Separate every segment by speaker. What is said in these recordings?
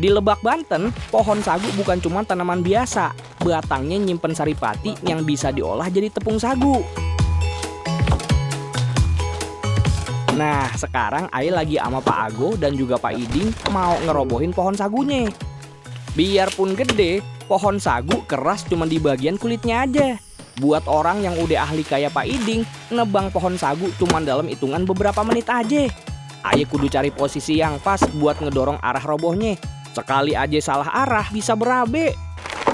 Speaker 1: Di Lebak, Banten, pohon sagu bukan cuma tanaman biasa. Batangnya nyimpen saripati yang bisa diolah jadi tepung sagu. Nah, sekarang Aye lagi sama Pak Ago dan juga Pak Iding mau ngerobohin pohon sagunya. Biarpun gede, pohon sagu keras cuma di bagian kulitnya aja. Buat orang yang udah ahli kayak Pak Iding, nebang pohon sagu cuma dalam hitungan beberapa menit aja. Aye kudu cari posisi yang pas buat ngedorong arah robohnya. Sekali aja salah arah bisa berabe.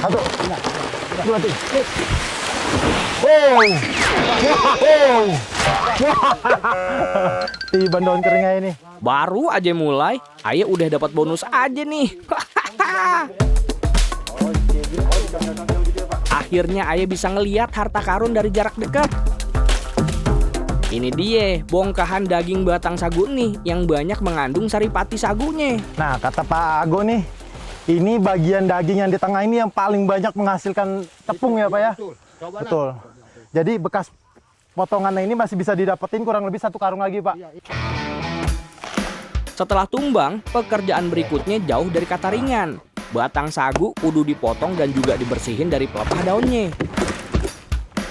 Speaker 2: Satu, dua, tiga. Wow. Tiban daun keringnya ini.
Speaker 1: Baru aja mulai, Aye udah dapat bonus aja nih. Akhirnya Aye bisa ngeliat harta karun dari jarak dekat. Ini dia bongkahan daging batang sagu nih yang banyak mengandung saripati sagunya.
Speaker 2: Nah, kata Pak Ago nih, ini bagian daging yang di tengah ini yang paling banyak menghasilkan tepung ya Pak ya? Betul. Jadi bekas potongannya ini masih bisa didapetin kurang lebih 1 karung lagi Pak.
Speaker 1: Setelah tumbang, pekerjaan berikutnya jauh dari kata ringan. Batang sagu kudu dipotong dan juga dibersihin dari pelepah daunnya.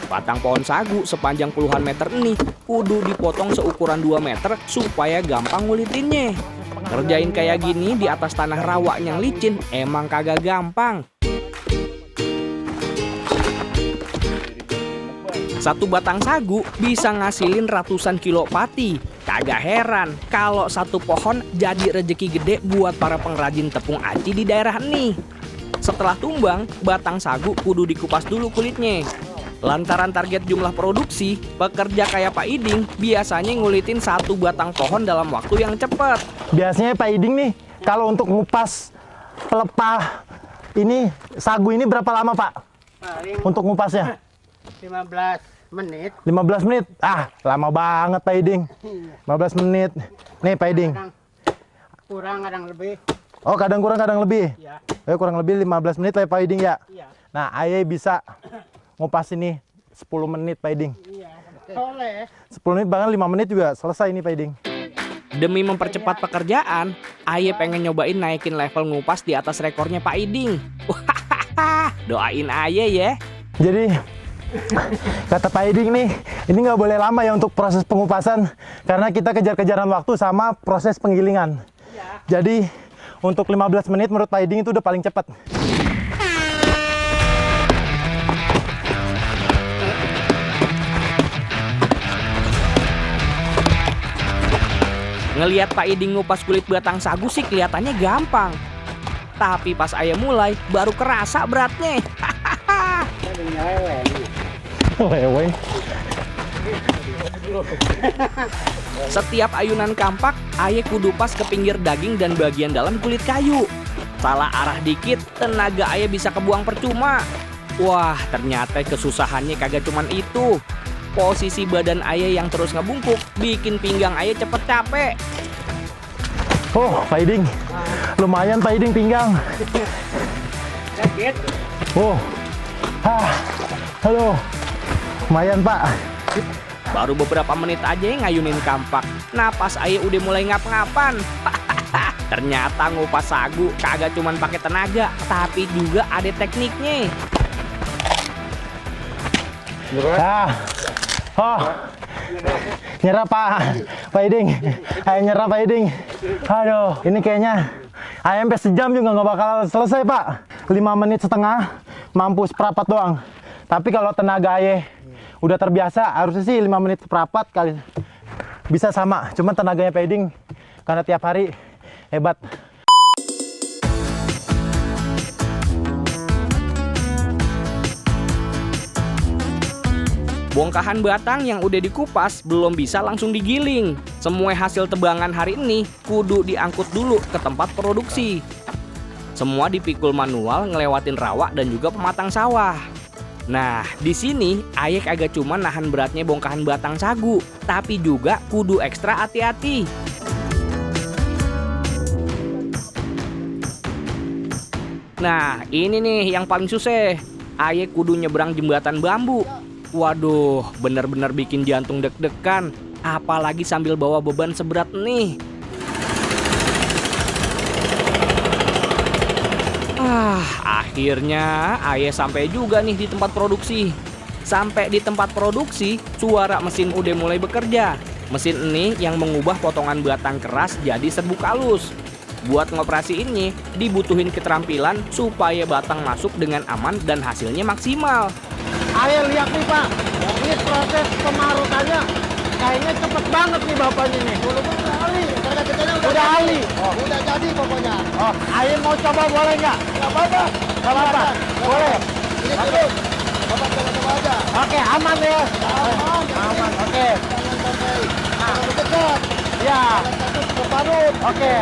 Speaker 1: Batang pohon sagu sepanjang puluhan meter ini kudu dipotong seukuran 2 meter supaya gampang ngulitinnya. Kerjain kayak gini di atas tanah rawa yang licin emang kagak gampang. Satu batang sagu bisa ngasilin ratusan kilo pati. Kagak heran kalau satu pohon jadi rejeki gede buat para pengrajin tepung aci di daerah ini. Setelah tumbang, batang sagu kudu dikupas dulu kulitnya. Lantaran target jumlah produksi, pekerja kayak Pak Iding biasanya ngulitin satu batang pohon dalam waktu yang cepat.
Speaker 2: Biasanya Pak Iding nih, kalau untuk ngupas pelepah ini, sagu ini berapa lama Pak?
Speaker 3: Paling
Speaker 2: Untuk ngupasnya?
Speaker 3: 15 menit.
Speaker 2: 15 menit? Ah, lama banget Pak Iding. 15 menit. Nih Pak Iding.
Speaker 3: Kadang kurang, kadang lebih.
Speaker 2: Oh, kadang kurang, kadang lebih?
Speaker 3: Ya.
Speaker 2: Kurang lebih 15 menit lah ya Pak Iding ya?
Speaker 3: Iya.
Speaker 2: Nah, Aye bisa ngupas ini 10 menit Pak Iding.
Speaker 3: Iya. Boleh.
Speaker 2: 10 menit bahkan 5 menit juga selesai ini Pak Iding.
Speaker 1: Demi mempercepat pekerjaan, Aye pengen nyobain naikin level ngupas di atas rekornya Pak Iding. Doain Aye ya.
Speaker 2: Jadi kata Pak Iding nih, ini nggak boleh lama ya untuk proses pengupasan karena kita kejar-kejaran waktu sama proses penggilingan. Jadi untuk 15 menit menurut Pak Iding itu udah paling cepat.
Speaker 1: Ngelihat Pak Iding ngupas kulit batang sagu sih kelihatannya gampang. Tapi pas Aye mulai, baru kerasa beratnya.
Speaker 2: Leweng.
Speaker 1: Setiap ayunan kampak, Aye kudu pas ke pinggir daging dan bagian dalam kulit kayu. Salah arah dikit, tenaga Aye bisa kebuang percuma. Wah, ternyata kesusahannya kagak cuman itu. Posisi badan Aye yang terus ngebungkuk bikin pinggang Aye cepet capek.
Speaker 2: Oh, Pak Iding. Lumayan Pak Iding pinggang.
Speaker 3: Sakit.
Speaker 2: Oh. Halo. Lumayan Pak.
Speaker 1: Baru beberapa menit aja ngayunin kampak, napas Aye udah mulai ngap-ngapan. Ternyata ngupas sagu kagak cuman pakai tenaga, tapi juga ada tekniknya.
Speaker 2: Oh. Nyerah Pak Iding. Ayo nyerah Pak Iding. Aduh, ini kayaknya Ayo sampai sejam juga nggak bakal selesai Pak. 5 menit setengah mampu seperempat doang. Tapi kalau tenaga Aye udah terbiasa, harusnya sih 5 menit seperempat kali bisa sama. Cuman tenaganya Pak Iding karena tiap hari hebat.
Speaker 1: Bongkahan batang yang udah dikupas belum bisa langsung digiling. Semua hasil tebangan hari ini kudu diangkut dulu ke tempat produksi. Semua dipikul manual ngelewatin rawa dan juga pematang sawah. Nah, di sini Aye kagak cuma nahan beratnya bongkahan batang sagu, tapi juga kudu ekstra hati-hati. Nah, ini nih yang paling susah. Aye kudu nyebrang jembatan bambu. Waduh, bener-bener bikin jantung deg-degan. Apalagi sambil bawa beban seberat nih. Akhirnya Aye sampai juga nih di tempat produksi. Sampai di tempat produksi, suara mesin udah mulai bekerja. Mesin ini yang mengubah potongan batang keras jadi serbuk halus. Buat ngoperasiinnya, dibutuhin keterampilan supaya batang masuk dengan aman dan hasilnya maksimal.
Speaker 2: Ayo lihat nih Pak, ini proses pemarutannya kayaknya cepet banget nih bapaknya nih. Udah ahli, udah ahli. Oh, udah jadi pokoknya. Oh, Ayo mau coba boleh nggak? Nggak apa-apa. Nggak apa-apa. Boleh. Ini dulu. Bapak coba-coba aja. Oke, aman ya. Aman. Aman. Oke. Jangan sampai dekat. Ya. Keparut. Oke.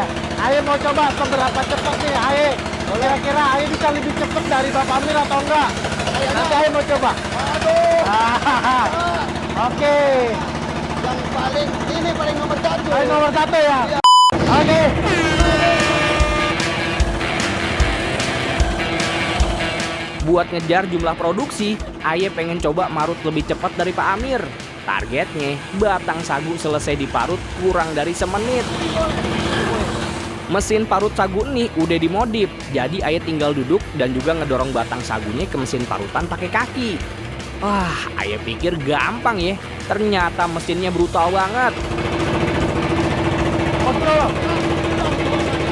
Speaker 2: Ayo mau coba seberapa cepat nih Ayo. Kira-kira Ayo bisa lebih cepat dari Bapak Amir atau enggak? Nanti Ayo mau coba. Aduh. Oke. Yang paling ini paling nomor 1. Paling nomor 1 ya. Oke.
Speaker 1: Buat ngejar jumlah produksi, Aye pengen coba marut lebih cepat dari Pak Amir. Targetnya, batang sagu selesai diparut kurang dari semenit. Mesin parut sagu ini udah dimodif, jadi Aye tinggal duduk dan juga ngedorong batang sagunya ke mesin parutan pakai kaki. Wah, Aye pikir gampang ya, ternyata mesinnya brutal banget.
Speaker 2: Kontrol.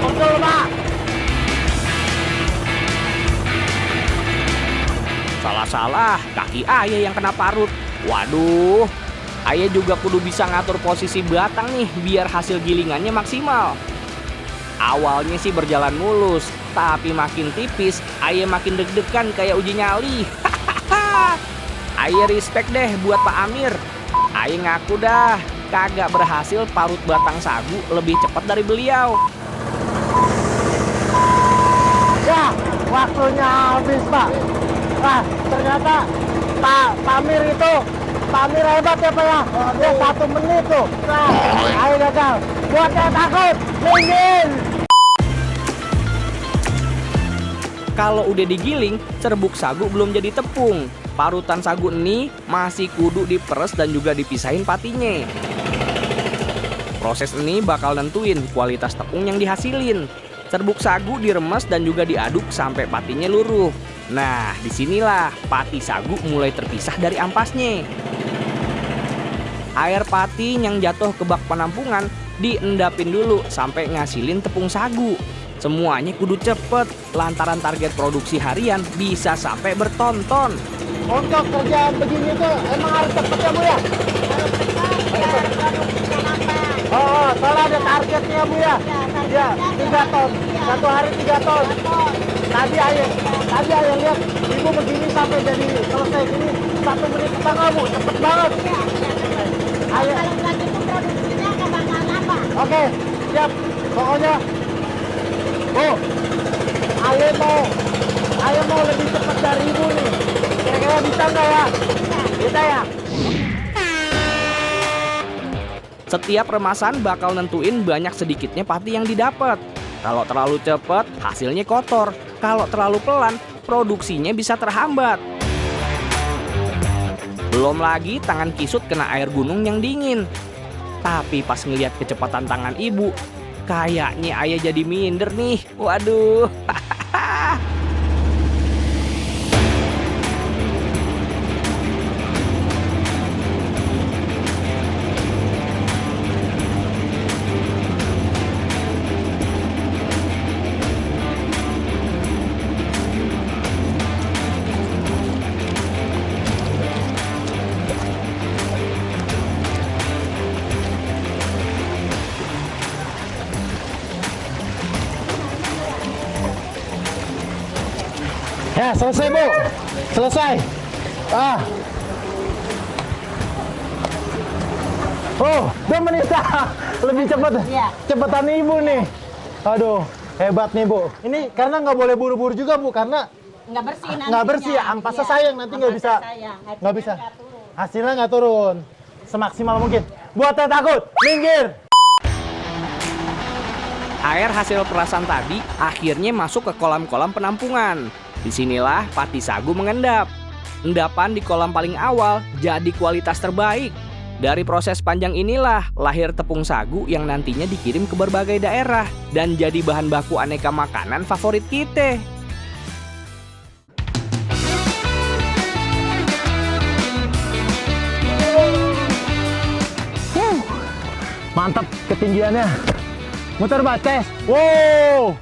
Speaker 2: Kontrol, Pak.
Speaker 1: Salah-salah, kaki Aye yang kena parut. Waduh, Aye juga kudu bisa ngatur posisi batang nih biar hasil gilingannya maksimal. Awalnya sih berjalan mulus, tapi makin tipis, Aye makin deg-degan kayak uji nyali. Aye respect deh buat Pak Amir. Aye ngaku dah, kagak berhasil parut batang sagu lebih cepat dari beliau.
Speaker 2: Ya, waktunya habis Pak. Nah, ternyata Pak Amir itu, Pak Amir hebat ya Pak ya. Dia 1 menit tuh. Nah, Ayo gagal. Buat yang takut, minggir.
Speaker 1: Kalau udah digiling, serbuk sagu belum jadi tepung. Parutan sagu ini masih kudu diperes dan juga dipisahin patinya. Proses ini bakal nentuin kualitas tepung yang dihasilin. Serbuk sagu diremes dan juga diaduk sampai patinya luruh. Nah, disinilah pati sagu mulai terpisah dari ampasnya. Air pati yang jatuh ke bak penampungan diendapin dulu sampai ngasilin tepung sagu. Semuanya kudu cepet, lantaran target produksi harian bisa sampai bertonton.
Speaker 2: Untuk kerjaan begini tuh emang harus cepet ya Bu ya? Oh, soalnya ada targetnya Bu ya? Ya, 3 ton. 1 hari 3 ton. Tadi Ayo lihat Ibu begini sampai jadi selesai gini 1 menit setengah Bu, cepet banget. Ayo.
Speaker 4: Kalau nggak gitu produksinya nggak bakal lama.
Speaker 2: Oke, siap. Pokoknya Bu, Ayo mau lebih cepat dari Ibu nih. Kira-kira bisa nggak ya? Bisa ya?
Speaker 1: Setiap remasan bakal nentuin banyak sedikitnya pati yang didapat. Kalau terlalu cepat, hasilnya kotor. Kalau terlalu pelan, produksinya bisa terhambat. Belum lagi tangan kisut kena air gunung yang dingin. Tapi pas ngeliat kecepatan tangan ibu, kayaknya Ayah jadi minder nih. Waduh.
Speaker 2: Ya, selesai Bu. Selesai. Oh, 2 menit. Lebih cepat.
Speaker 4: Iya.
Speaker 2: Cepetan Ibu nih. Aduh, hebat nih Bu. Ini karena nggak boleh buru-buru juga Bu, karena
Speaker 4: Nggak bersih nantinya.
Speaker 2: nggak bersih ya, ampasnya sayang nanti nggak bisa. Nggak bisa. Hasilnya nggak turun. Semaksimal mungkin. Buat yang takut, minggir.
Speaker 1: Air hasil perasan tadi akhirnya masuk ke kolam-kolam penampungan. Disinilah pati sagu mengendap. Endapan di kolam paling awal jadi kualitas terbaik. Dari proses panjang inilah lahir tepung sagu yang nantinya dikirim ke berbagai daerah dan jadi bahan baku aneka makanan favorit kita.
Speaker 2: Mantap ketinggiannya. Muter bates. Wow.